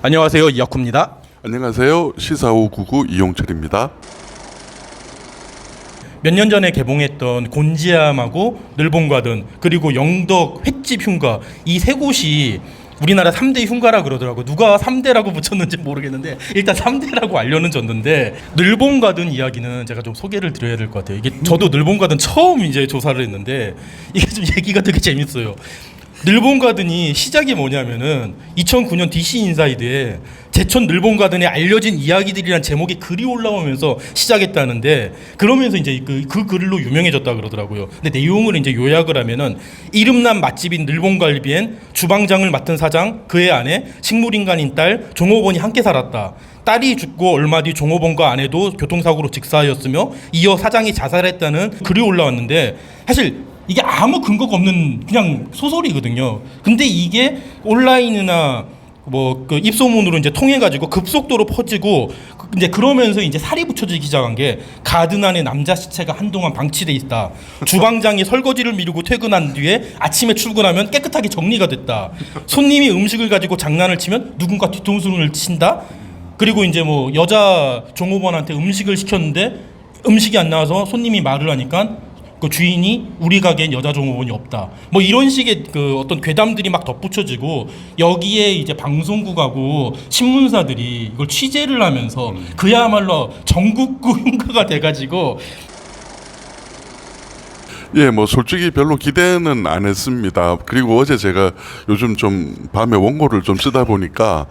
안녕하세요, 이혁후입니다. 안녕하세요. 시사599 이용철입니다. 몇 년 전에 개봉했던 곤지암하고 늘봉가든 그리고 영덕 횟집 흉가, 이 세 곳이 우리나라 3대 흉가라 그러더라고요. 누가 3대라고 붙였는지 모르겠는데 일단 3대라고 알려는 줬는데, 늘봉가든 이야기는 제가 좀 소개를 드려야 될 것 같아요. 이게 저도 늘봉가든 처음 이제 조사를 했는데 이게 좀 얘기가 되게 재밌어요. 늘봉가든이 시작이 뭐냐면은 2009년 DC 인사이드에 제천 늘봉가든에 알려진 이야기들이란 제목의 글이 올라오면서 시작했다는데, 그러면서 이제 그 글로 유명해졌다 그러더라고요. 근데 내용을 이제 요약을 하면은, 이름난 맛집인 늘봉갈비엔 주방장을 맡은 사장, 그의 아내, 식물인간인 딸, 종업원이 함께 살았다. 딸이 죽고 얼마 뒤 종업원과 아내도 교통사고로 직사하였으며 이어 사장이 자살했다는 글이 올라왔는데, 사실 이게 아무 근거가 없는 그냥 소설이거든요. 근데 이게 온라인이나 뭐 그 입소문으로 이제 통해 가지고 급속도로 퍼지고, 이제 그러면서 이제 살이 붙여지기 시작한 게, 가든 안에 남자 시체가 한동안 방치돼 있다. 주방장이 설거지를 미루고 퇴근한 뒤에 아침에 출근하면 깨끗하게 정리가 됐다. 손님이 음식을 가지고 장난을 치면 누군가 뒤통수를 친다. 그리고 이제 뭐 여자 종업원한테 음식을 시켰는데 음식이 안 나와서 손님이 말을 하니까 그 주인이 우리 가게엔 여자 종업원이 없다. 뭐 이런 식의 그 어떤 괴담들이 막 덧붙여지고, 여기에 이제 방송국하고 신문사들이 이걸 취재를 하면서 그야말로 전국구 흉가가 돼가지고. 예, 뭐 솔직히 별로 기대는 안 했습니다. 그리고 어제 제가 요즘 좀 밤에 원고를 좀 쓰다 보니까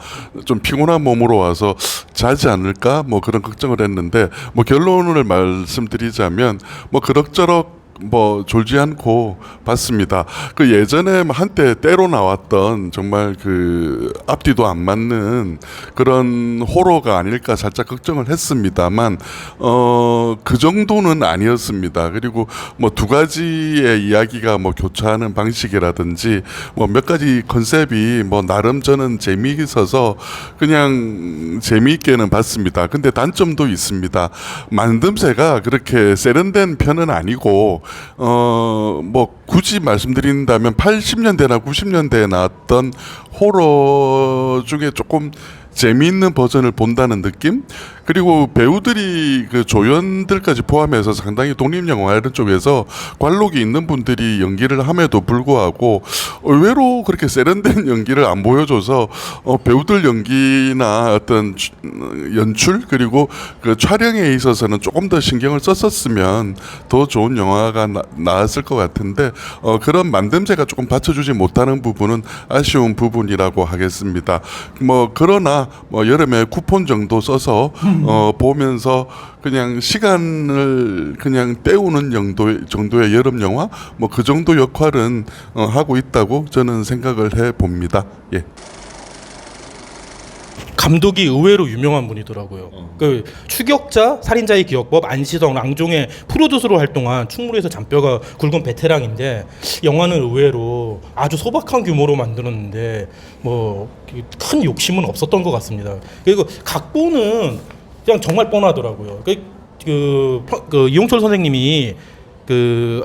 좀 피곤한 몸으로 와서 자지 않을까 뭐 그런 걱정을 했는데, 뭐 결론을 말씀드리자면 뭐 그럭저럭 뭐 졸지 않고 봤습니다. 그 예전에 한때 때로 나왔던 정말 그 앞뒤도 안 맞는 그런 호러가 아닐까 살짝 걱정을 했습니다만, 그 정도는 아니었습니다. 그리고 뭐 두 가지의 이야기가 뭐 교차하는 방식이라든지 뭐 몇 가지 컨셉이 뭐 나름 저는 재미있어서 그냥 재미있게는 봤습니다. 근데 단점도 있습니다. 만듦새가 그렇게 세련된 편은 아니고, 뭐 굳이 말씀드린다면 80년대나 90년대에 나왔던 호러 중에 조금 재미있는 버전을 본다는 느낌? 그리고 배우들이 그 조연들까지 포함해서 상당히 독립영화 이런 쪽에서 관록이 있는 분들이 연기를 함에도 불구하고 의외로 그렇게 세련된 연기를 안 보여줘서 배우들 연기나 어떤 연출 그리고 그 촬영에 있어서는 조금 더 신경을 썼었으면 더 좋은 영화가 나왔을 것 같은데, 그런 만듦새가 조금 받쳐주지 못하는 부분은 아쉬운 부분이라고 하겠습니다. 뭐 그러나 뭐 여름에 쿠폰 정도 써서 보면서 그냥 시간을 그냥 때우는 정도의 여름 영화 뭐 그 정도 역할은 하고 있다고 저는 생각을 해 봅니다. 예. 감독이 의외로 유명한 분이더라고요. 그 추격자, 살인자의 기억법, 안시성, 랑종의 프로듀서로 활동한 충무로에서 잔뼈가 굵은 베테랑인데, 영화는 의외로 아주 소박한 규모로 만들었는데 뭐 큰 욕심은 없었던 것 같습니다. 그리고 각본은 그냥 정말 뻔하더라고요. 그 이용철 선생님이 그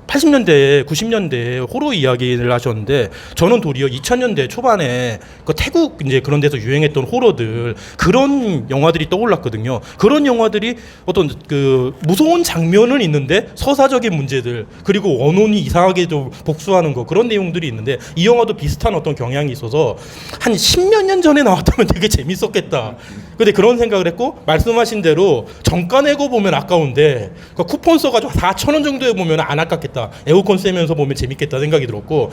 80년대, 90년대 호러 이야기를 하셨는데, 저는 도리어 2000년대 초반에 그 태국 이제 그런 데서 유행했던 호러들, 그런 영화들이 떠올랐거든요. 그런 영화들이 어떤 그 무서운 장면은 있는데 서사적인 문제들, 그리고 원혼이 이상하게 좀 복수하는 거, 그런 내용들이 있는데, 이 영화도 비슷한 어떤 경향이 있어서 한 10몇 년 전에 나왔다면 되게 재밌었겠다. 근데 그런 생각을 했고, 말씀하신 대로 정가 내고 보면 아까운데 그 쿠폰 써가지고 4,000원 정도에 보면 안 아깝겠다, 에어컨 쐬면서 보면 재밌겠다 생각이 들었고,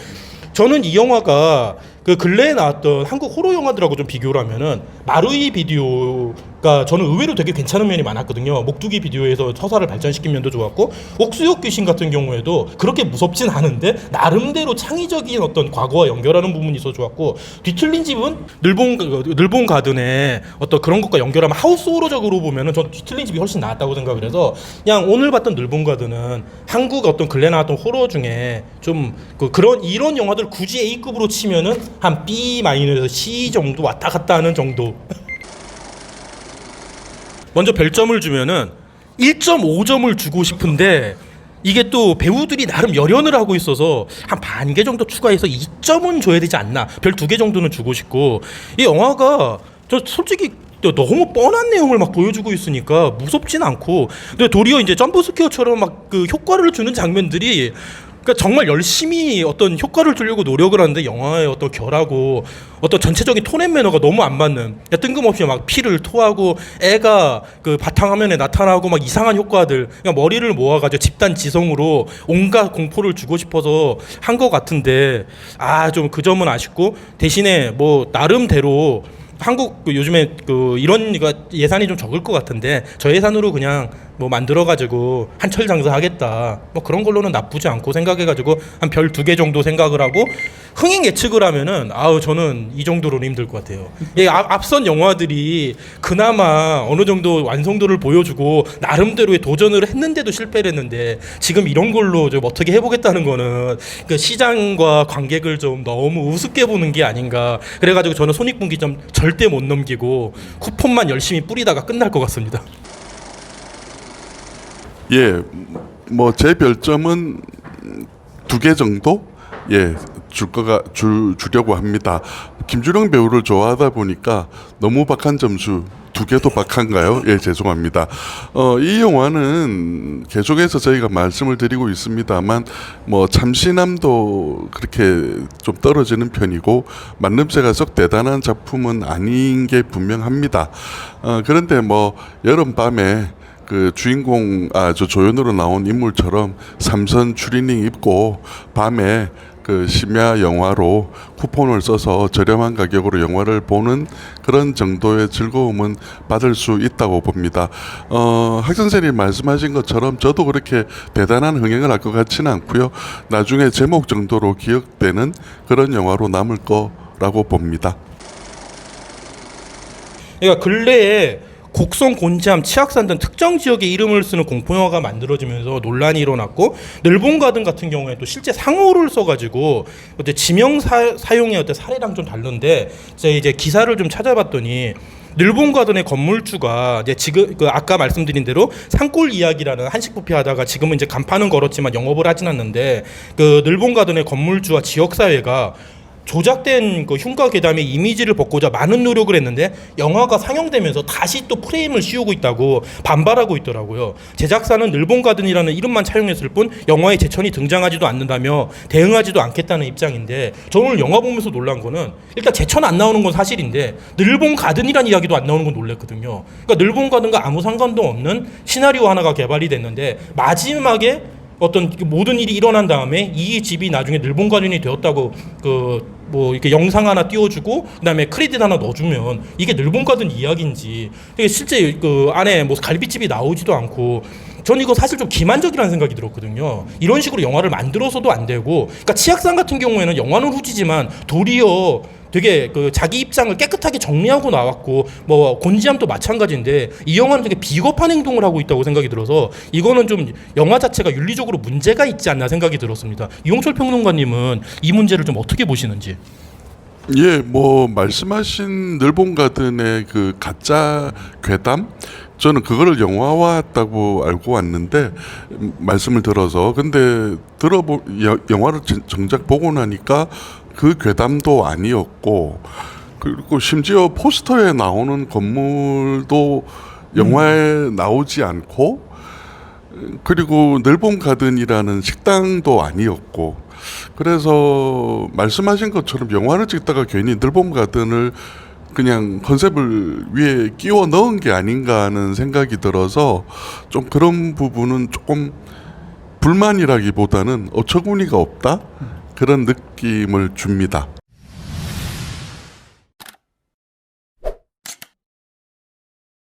저는 이 영화가 그 근래에 나왔던 한국 호러 영화들하고 좀 비교를 하면은, 마루이 비디오가 저는 의외로 되게 괜찮은 면이 많았거든요. 목두기 비디오에서 서사를 발전시킨 면도 좋았고, 옥수역 귀신 같은 경우에도 그렇게 무섭진 않은데 나름대로 창의적인 어떤 과거와 연결하는 부분이 있어 좋았고, 뒤틀린 집은 늘봉 가든의 어떤 그런 것과 연결하면 하우스 호러적으로 보면은 저는 뒤틀린 집이 훨씬 나았다고 생각을 해서, 그냥 오늘 봤던 늘봉 가든은 한국 어떤 근래 나왔던 호러 중에 좀 그런 이런 영화들 굳이 A급으로 치면은 한 B-에서 C 정도 왔다 갔다 하는 정도. 먼저 별점을 주면은 1.5점을 주고 싶은데 이게 또 배우들이 나름 열연을 하고 있어서 한 반 개 정도 추가해서 2점은 줘야 되지 않나. 별 2개 정도는 주고 싶고, 이 영화가 저 솔직히 너무 뻔한 내용을 막 보여주고 있으니까 무섭진 않고, 근데 도리어 이제 점프 스퀘어처럼 막 그 효과를 주는 장면들이, 그러니까 정말 열심히 어떤 효과를 주려고 노력을 하는데 영화의 어떤 결하고 어떤 전체적인 톤앤 매너가 너무 안 맞는, 뜬금없이 막 피를 토하고 애가 그 바탕화면에 나타나고 막 이상한 효과들, 그냥 머리를 모아가지고 집단 지성으로 온갖 공포를 주고 싶어서 한 것 같은데, 좀 그 점은 아쉽고, 대신에 뭐 나름대로 한국 요즘에 이런 예산이 좀 적을 것 같은데 저 예산으로 그냥 뭐 만들어가지고 한철 장사하겠다, 뭐 그런 걸로는 나쁘지 않고 생각해가지고 한 별 2개 정도 생각을 하고, 흥행 예측을 하면은 저는 이 정도로는 힘들 것 같아요. 앞선 영화들이 그나마 어느 정도 완성도를 보여주고 나름대로의 도전을 했는데도 실패를 했는데, 지금 이런 걸로 좀 어떻게 해보겠다는 거는 그 시장과 관객을 좀 너무 우습게 보는 게 아닌가. 그래가지고 저는 손익분기점 절대 못 넘기고 쿠폰만 열심히 뿌리다가 끝날 것 같습니다. 예, 뭐 제 별점은 2개 정도 주려고 합니다. 김주령 배우를 좋아하다 보니까 너무 박한 점수 2개도 박한가요? 예, 죄송합니다. 이 영화는 계속해서 저희가 말씀을 드리고 있습니다만, 뭐 참신함도 그렇게 좀 떨어지는 편이고 만듦새가 썩 대단한 작품은 아닌 게 분명합니다. 그런데 뭐 여름밤에 그 주인공 저 조연으로 나온 인물처럼 삼선 추리닝 입고 밤에 그 심야 영화로 쿠폰을 써서 저렴한 가격으로 영화를 보는 그런 정도의 즐거움은 받을 수 있다고 봅니다. 학 선생님이 말씀하신 것처럼 저도 그렇게 대단한 흥행을 할 것 같지는 않고요. 나중에 제목 정도로 기억되는 그런 영화로 남을 거라고 봅니다. 그러니까 근래에 곡성, 곤지암, 치악산 등 특정 지역의 이름을 쓰는 공포영화가 만들어지면서 논란이 일어났고, 늘봉가든 같은 경우에 또 실제 상호를 써가지고 어때 지명 사용의 어떤 사례랑 좀 다른데, 제가 이제 기사를 좀 찾아봤더니 늘봉가든의 건물주가 이제 지금 아까 말씀드린 대로 산골 이야기라는 한식 뷔페 하다가 지금은 이제 간판은 걸었지만 영업을 하진 않는데, 그 늘봉가든의 건물주와 지역사회가 조작된 그 흉가 괴담의 이미지를 벗고자 많은 노력을 했는데 영화가 상영되면서 다시 또 프레임을 씌우고 있다고 반발하고 있더라고요. 제작사는 늘봉가든이라는 이름만 차용했을 뿐 영화에 제천이 등장하지도 않는다며 대응하지도 않겠다는 입장인데, 저 오늘 영화 보면서 놀란 거는 일단 제천 안 나오는 건 사실인데 늘봉가든이라는 이야기도 안 나오는 건 놀랐거든요. 그러니까 늘봉가든과 아무 상관도 없는 시나리오 하나가 개발이 됐는데, 마지막에 어떤 모든 일이 일어난 다음에 이 집이 나중에 늘봉가든이 되었다고 뭐 이렇게 영상 하나 띄워주고 그다음에 크레딧 하나 넣어주면 이게 늘봉가든 이야기인지, 실제 그 안에 뭐 갈비집이 나오지도 않고, 저는 이거 사실 좀 기만적이라는 생각이 들었거든요. 이런 식으로 영화를 만들어서도 안 되고, 그러니까 치악산 같은 경우에는 영화는 후지지만 도리어 되게 그 자기 입장을 깨끗하게 정리하고 나왔고, 뭐 곤지암도 마찬가지인데 이 영화는 되게 비겁한 행동을 하고 있다고 생각이 들어서 이거는 좀 영화 자체가 윤리적으로 문제가 있지 않나 생각이 들었습니다. 이용철 평론가님은 이 문제를 좀 어떻게 보시는지? 예, 뭐 말씀하신 늘봉가든의 그 가짜 괴담, 저는 그거를 영화화했다고 알고 왔는데 말씀을 들어서, 근데 영화를 정작 보고 나니까 그 괴담도 아니었고, 그리고 심지어 포스터에 나오는 건물도 영화에 나오지 않고, 그리고 늘봉가든이라는 식당도 아니었고, 그래서 말씀하신 것처럼 영화를 찍다가 괜히 늘봉가든을 그냥 컨셉을 위에 끼워 넣은 게 아닌가 하는 생각이 들어서 좀 그런 부분은 조금 불만이라기보다는 어처구니가 없다, 그런 느낌을 줍니다.